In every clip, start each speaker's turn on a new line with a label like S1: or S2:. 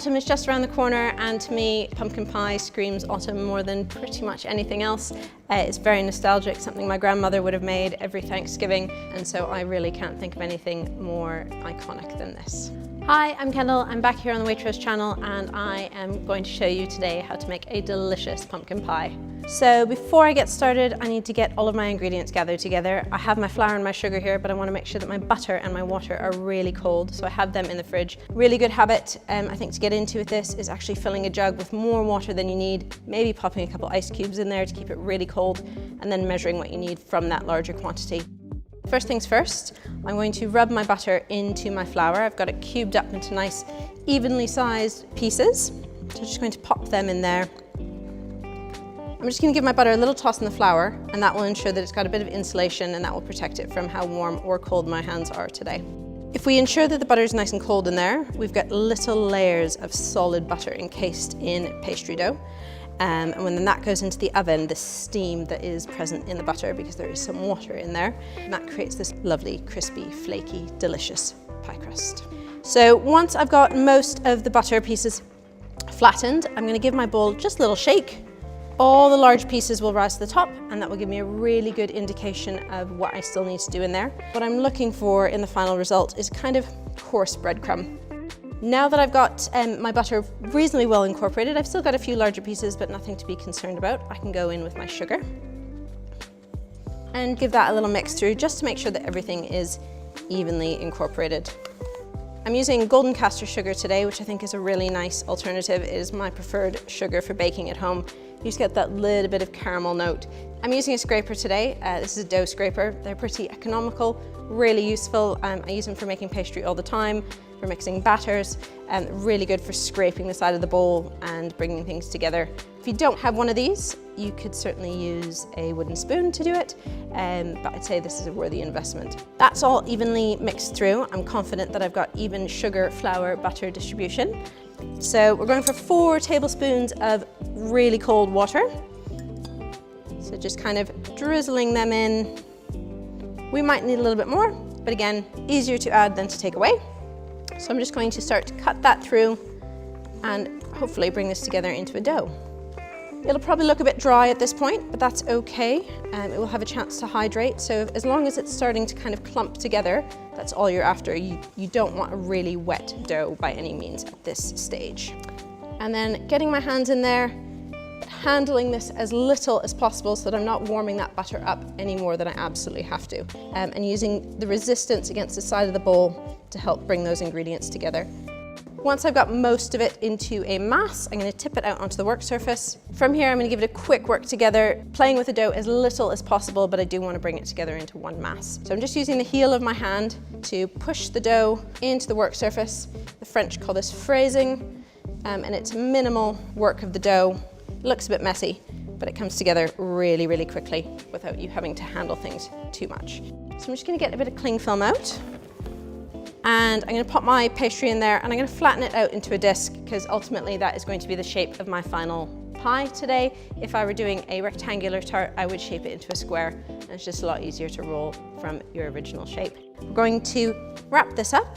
S1: Autumn is just around the corner, and to me, pumpkin pie screams autumn more than pretty much anything else. It's very nostalgic, something my grandmother would have made every Thanksgiving, and so I really can't think of anything more iconic than this. Hi, I'm Kendall. I'm back here on the Waitrose channel, and I am going to show you today how to make a delicious pumpkin pie. So before I get started, I need to get all of my ingredients gathered together. I have my flour and my sugar here, but I want to make sure that my butter and my water are really cold, so I have them in the fridge. Really good habit, I think, to get into with this is actually filling a jug with more water than you need, maybe popping a couple ice cubes in there to keep it really cold, and then measuring what you need from that larger quantity. First things first, I'm going to rub my butter into my flour. I've got it cubed up into nice, evenly sized pieces. So I'm just going to pop them in there. I'm just going to give my butter a little toss in the flour, and that will ensure that it's got a bit of insulation, and that will protect it from how warm or cold my hands are today. If we ensure that the butter is nice and cold in there, we've got little layers of solid butter encased in pastry dough. And when that goes into the oven, the steam that is present in the butter, because there is some water in there, and that creates this lovely, crispy, flaky, delicious pie crust. So once I've got most of the butter pieces flattened, I'm going to give my bowl just a little shake. All the large pieces will rise to the top, and that will give me a really good indication of what I still need to do in there. What I'm looking for in the final result is kind of coarse breadcrumb. Now that I've got my butter reasonably well incorporated, I've still got a few larger pieces, but nothing to be concerned about. I can go in with my sugar and give that a little mix through, just to make sure that everything is evenly incorporated. I'm using golden castor sugar today, which I think is a really nice alternative. It is my preferred sugar for baking at home. You just get that little bit of caramel note. I'm using a scraper today. This is a dough scraper. They're pretty economical, really useful. I use them for making pastry all the time, for mixing batters, and really good for scraping the side of the bowl and bringing things together. If you don't have one of these, you could certainly use a wooden spoon to do it, but I'd say this is a worthy investment. That's all evenly mixed through. I'm confident that I've got even sugar, flour, butter distribution. So we're going for 4 tablespoons of really cold water. So just kind of drizzling them in. We might need a little bit more, but again, easier to add than to take away. So I'm just going to start to cut that through and hopefully bring this together into a dough. It'll probably look a bit dry at this point, but that's okay. It will have a chance to hydrate. So as long as it's starting to kind of clump together, that's all you're after. You don't want a really wet dough by any means at this stage. And then getting my hands in there, handling this as little as possible so that I'm not warming that butter up any more than I absolutely have to. And using the resistance against the side of the bowl to help bring those ingredients together. Once I've got most of it into a mass, I'm going to tip it out onto the work surface. From here, I'm going to give it a quick work together, playing with the dough as little as possible, but I do want to bring it together into one mass. So I'm just using the heel of my hand to push the dough into the work surface. The French call this phrasing, and it's minimal work of the dough. It looks a bit messy, but it comes together really, really quickly without you having to handle things too much. So I'm just going to get a bit of cling film out. And I'm going to pop my pastry in there, and I'm going to flatten it out into a disc, because ultimately that is going to be the shape of my final pie today. If I were doing a rectangular tart, I would shape it into a square, and it's just a lot easier to roll from your original shape. We're going to wrap this up,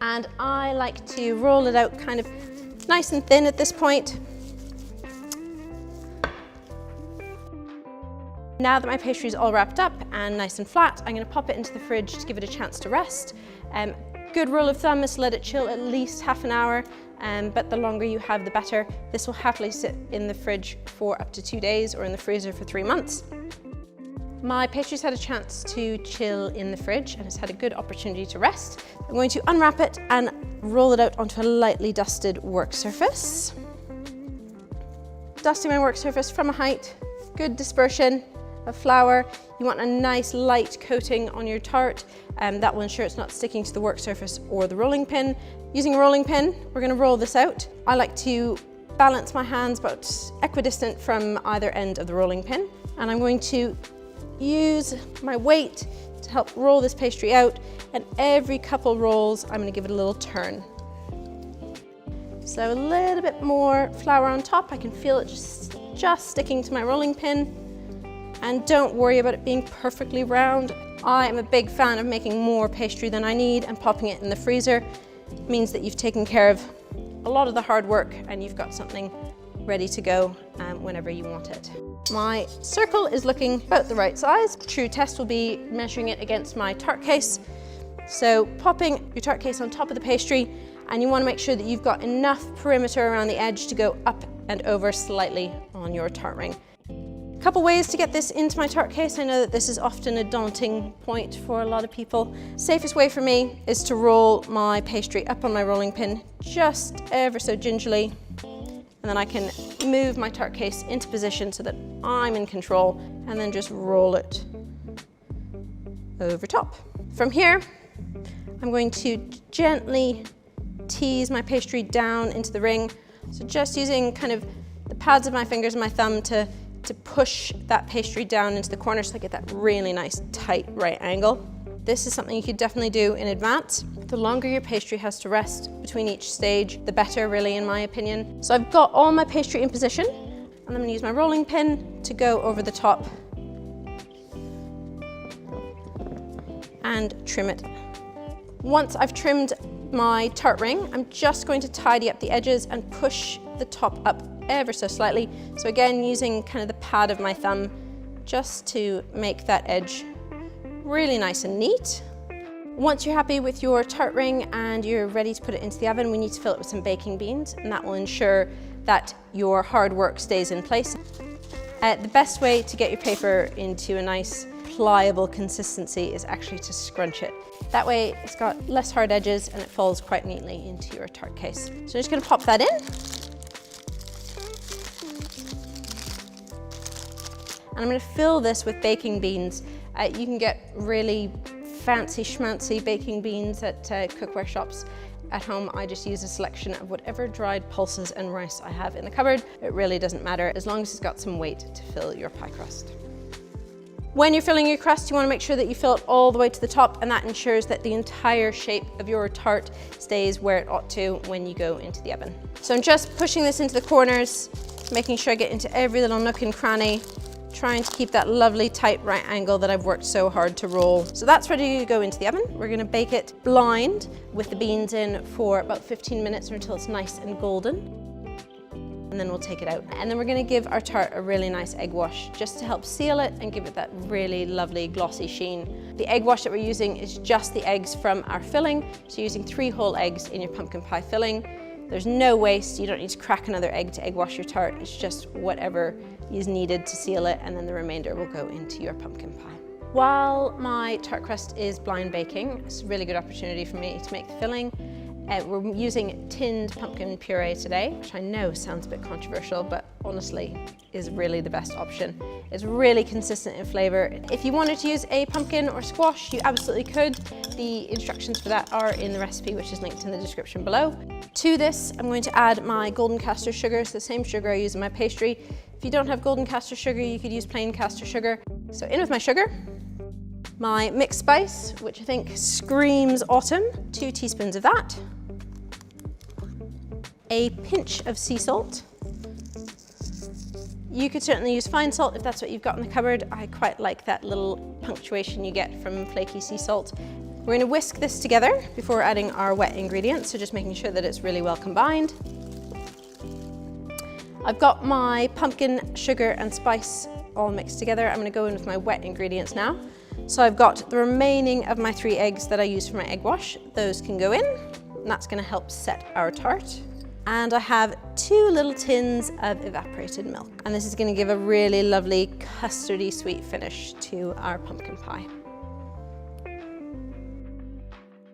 S1: and I like to roll it out kind of nice and thin at this point. Now that my pastry is all wrapped up and nice and flat, I'm going to pop it into the fridge to give it a chance to rest. Good rule of thumb is to let it chill at least half an hour, but the longer you have, the better. This will happily sit in the fridge for up to 2 days, or in the freezer for 3 months. My pastry's had a chance to chill in the fridge and it's had a good opportunity to rest. I'm going to unwrap it and roll it out onto a lightly dusted work surface. Dusting my work surface from a height, good dispersion of flour. You want a nice light coating on your tart, and that will ensure it's not sticking to the work surface or the rolling pin. Using a rolling pin, we're going to roll this out. I like to balance my hands about equidistant from either end of the rolling pin, and I'm going to use my weight to help roll this pastry out, and every couple rolls I'm going to give it a little turn. So a little bit more flour on top. I can feel it just sticking to my rolling pin. And don't worry about it being perfectly round. I am a big fan of making more pastry than I need and popping it in the freezer. It means that you've taken care of a lot of the hard work and you've got something ready to go whenever you want it. My circle is looking about the right size. True test will be measuring it against my tart case. So popping your tart case on top of the pastry, and you want to make sure that you've got enough perimeter around the edge to go up and over slightly on your tart ring. A couple ways to get this into my tart case. I know that this is often a daunting point for a lot of people. Safest way for me is to roll my pastry up on my rolling pin just ever so gingerly, and then I can move my tart case into position so that I'm in control, and then just roll it over top. From here, I'm going to gently tease my pastry down into the ring. So just using kind of the pads of my fingers and my thumb to push that pastry down into the corner so I get that really nice tight right angle. This is something you could definitely do in advance. The longer your pastry has to rest between each stage, the better, really, in my opinion. So I've got all my pastry in position, and I'm going to use my rolling pin to go over the top and trim it. Once I've trimmed my tart ring, I'm just going to tidy up the edges and push the top up ever so slightly. So again, using kind of the pad of my thumb just to make that edge really nice and neat. Once you're happy with your tart ring and you're ready to put it into the oven, we need to fill it with some baking beans, and that will ensure that your hard work stays in place. The best way to get your paper into a nice pliable consistency is actually to scrunch it. That way it's got less hard edges and it falls quite neatly into your tart case. So I'm just going to pop that in. And I'm going to fill this with baking beans. You can get really fancy schmancy baking beans at cookware shops. At home, I just use a selection of whatever dried pulses and rice I have in the cupboard. It really doesn't matter, as long as it's got some weight to fill your pie crust. When you're filling your crust, you want to make sure that you fill it all the way to the top, and that ensures that the entire shape of your tart stays where it ought to when you go into the oven. So I'm just pushing this into the corners, making sure I get into every little nook and cranny, trying to keep that lovely tight right angle that I've worked so hard to roll. So that's ready to go into the oven. We're going to bake it blind with the beans in for about 15 minutes or until it's nice and golden. And then we'll take it out. And then we're going to give our tart a really nice egg wash just to help seal it and give it that really lovely glossy sheen. The egg wash that we're using is just the eggs from our filling. So using 3 whole eggs in your pumpkin pie filling. There's no waste. You don't need to crack another egg to egg wash your tart. It's just whatever is needed to seal it, and then the remainder will go into your pumpkin pie. While my tart crust is blind baking, it's a really good opportunity for me to make the filling. We're using tinned pumpkin puree today, which I know sounds a bit controversial, but honestly is really the best option. It's really consistent in flavor. If you wanted to use a pumpkin or squash, you absolutely could. The instructions for that are in the recipe, which is linked in the description below. To this, I'm going to add my golden caster sugar, so the same sugar I use in my pastry. If you don't have golden caster sugar, you could use plain caster sugar. So in with my sugar, my mixed spice, which I think screams autumn, 2 teaspoons of that, a pinch of sea salt. You could certainly use fine salt if that's what you've got in the cupboard. I quite like that little punctuation you get from flaky sea salt. We're going to whisk this together before adding our wet ingredients, so just making sure that it's really well combined. I've got my pumpkin, sugar and spice all mixed together. I'm going to go in with my wet ingredients now. So I've got the remaining of my 3 eggs that I used for my egg wash. Those can go in, and that's going to help set our tart. And I have 2 little tins of evaporated milk. And this is going to give a really lovely custardy sweet finish to our pumpkin pie.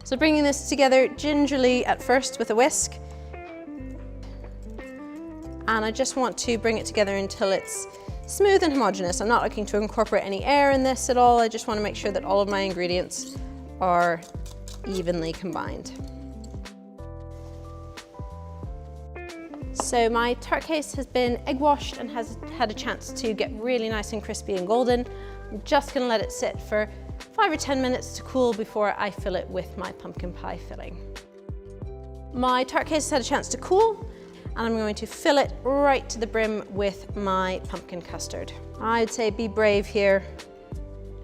S1: So bringing this together gingerly at first with a whisk. And I just want to bring it together until it's smooth and homogeneous. I'm not looking to incorporate any air in this at all. I just want to make sure that all of my ingredients are evenly combined. So my tart case has been egg washed and has had a chance to get really nice and crispy and golden. I'm just going to let it sit for 5 or 10 minutes to cool before I fill it with my pumpkin pie filling. My tart case has had a chance to cool, and I'm going to fill it right to the brim with my pumpkin custard. I'd say be brave here.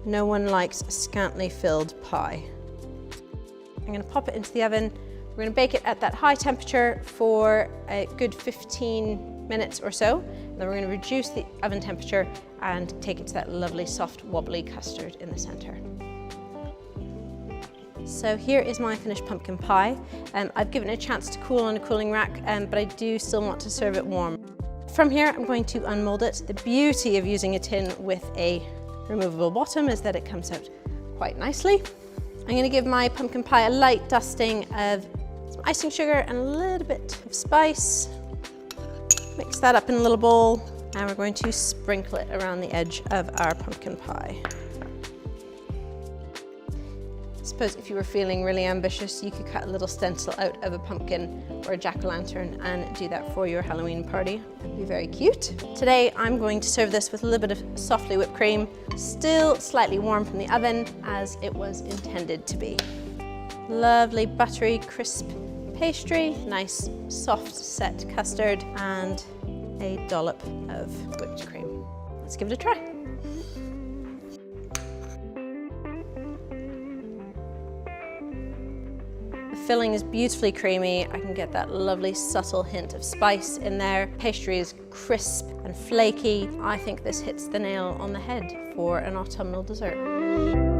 S1: No one likes a scantily filled pie. I'm going to pop it into the oven We're going to bake it at that high temperature for a good 15 minutes or so. Then we're going to reduce the oven temperature and take it to that lovely soft wobbly custard in the center. So here is my finished pumpkin pie. I've given it a chance to cool on a cooling rack, but I do still want to serve it warm. From here, I'm going to unmold it. The beauty of using a tin with a removable bottom is that it comes out quite nicely. I'm going to give my pumpkin pie a light dusting of some icing sugar and a little bit of spice. Mix that up in a little bowl, and we're going to sprinkle it around the edge of our pumpkin pie. I suppose if you were feeling really ambitious, you could cut a little stencil out of a pumpkin or a jack-o'-lantern and do that for your Halloween party. That'd be very cute. Today I'm going to serve this with a little bit of softly whipped cream, still slightly warm from the oven as it was intended to be. Lovely buttery, crisp pastry, nice soft set custard, and a dollop of whipped cream. Let's give it a try. The filling is beautifully creamy. I can get that lovely subtle hint of spice in there. Pastry is crisp and flaky. I think this hits the nail on the head for an autumnal dessert.